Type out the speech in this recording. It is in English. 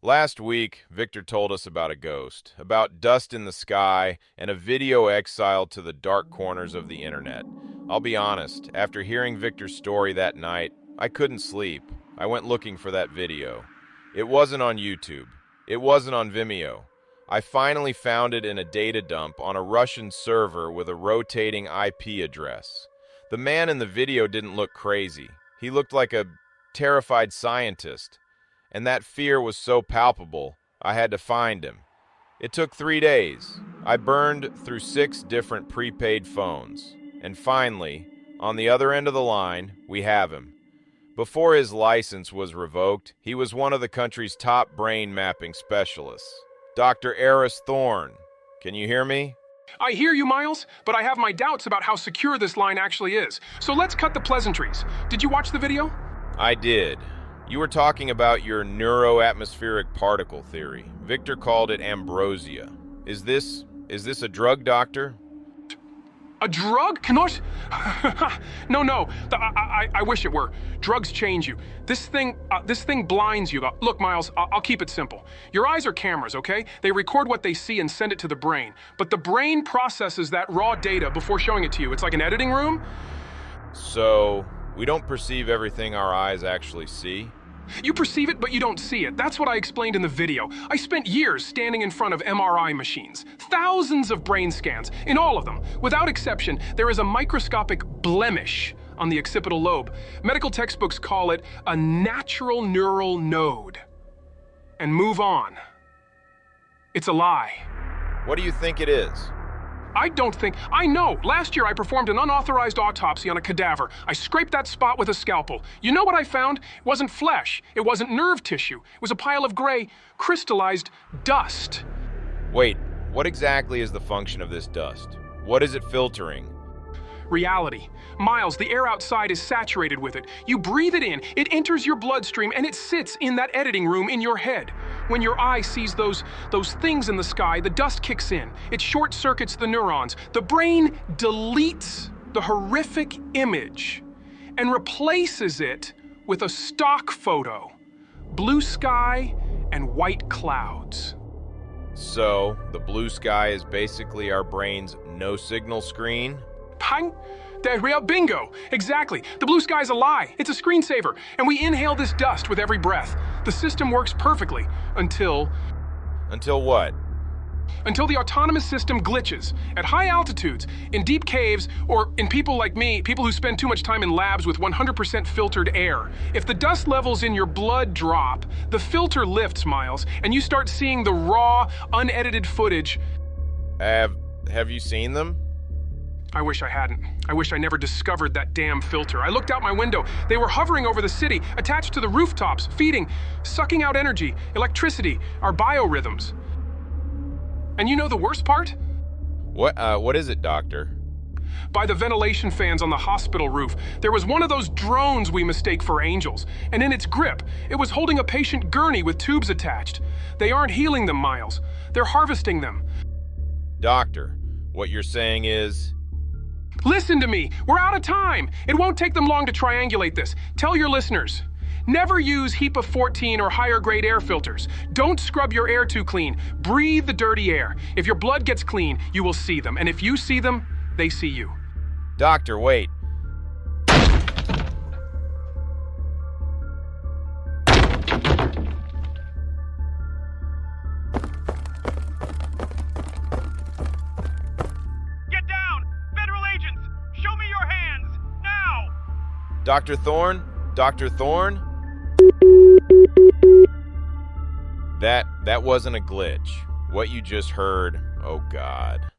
Last week, Victor told us about a ghost, about dust in the sky, and a video exiled to the dark corners of the internet. I'll be honest, after hearing Victor's story that night, I couldn't sleep. I went looking for that video. It wasn't on YouTube. It wasn't on Vimeo. I finally found it in a data dump on a Russian server with a rotating IP address. The man in the video didn't look crazy. He looked like a terrified scientist. And that fear was so palpable, I had to find him. It took 3 days. I burned through 6 different prepaid phones. And finally, on the other end of the line, we have him. Before his license was revoked, he was one of the country's top brain mapping specialists. Dr. Eris Thorne. Can you hear me? I hear you, Miles, but I have my doubts about how secure this line actually is. So let's cut the pleasantries. Did you watch the video? I did. You were talking about your neuroatmospheric particle theory. Victor called it ambrosia. Is this a drug, doctor? A drug? Cannot? No. I wish it were. Drugs change you. This thing blinds you. Look, Miles, I'll keep it simple. Your eyes are cameras, okay? They record what they see and send it to the brain. But the brain processes that raw data before showing it to you. It's like an editing room. So, we don't perceive everything our eyes actually see? You perceive it, but you don't see it. That's what I explained in the video. I spent years standing in front of MRI machines. Thousands of brain scans. In all of them, without exception, there is a microscopic blemish on the occipital lobe. Medical textbooks call it a natural neural node. And move on. It's a lie. What do you think it is? I know. Last year I performed an unauthorized autopsy on a cadaver. I scraped that spot with a scalpel. You know what I found? It wasn't flesh. It wasn't nerve tissue. It was a pile of gray, crystallized dust. Wait, what exactly is the function of this dust? What is it filtering? Reality. Miles, the air outside is saturated with it. You breathe it in, it enters your bloodstream, and it sits in that editing room in your head. When your eye sees those things in the sky, the dust kicks in. It short-circuits the neurons. The brain deletes the horrific image and replaces it with a stock photo. Blue sky and white clouds. So, the blue sky is basically our brain's no-signal screen? Pang! Real bingo! Exactly. The blue sky's a lie. It's a screensaver. And we inhale this dust with every breath. The system works perfectly until... Until what? Until the autonomous system glitches at high altitudes, in deep caves, or in people like me, people who spend too much time in labs with 100% filtered air. If the dust levels in your blood drop, the filter lifts, Miles, and you start seeing the raw, unedited footage. Have you seen them? I wish I hadn't. I wish I never discovered that damn filter. I looked out my window. They were hovering over the city, attached to the rooftops, feeding, sucking out energy, electricity, our biorhythms. And you know the worst part? What is it, doctor? By the ventilation fans on the hospital roof, there was one of those drones we mistake for angels, and in its grip, it was holding a patient gurney with tubes attached. They aren't healing them, Miles. They're harvesting them. Doctor, what you're saying is... Listen to me. We're out of time. It won't take them long to triangulate this. Tell your listeners. Never use HEPA 14 or higher grade air filters. Don't scrub your air too clean. Breathe the dirty air. If your blood gets clean, you will see them. And if you see them, they see you. Doctor, wait. Dr. Thorne? Dr. Thorne? That wasn't a glitch. What you just heard, oh God.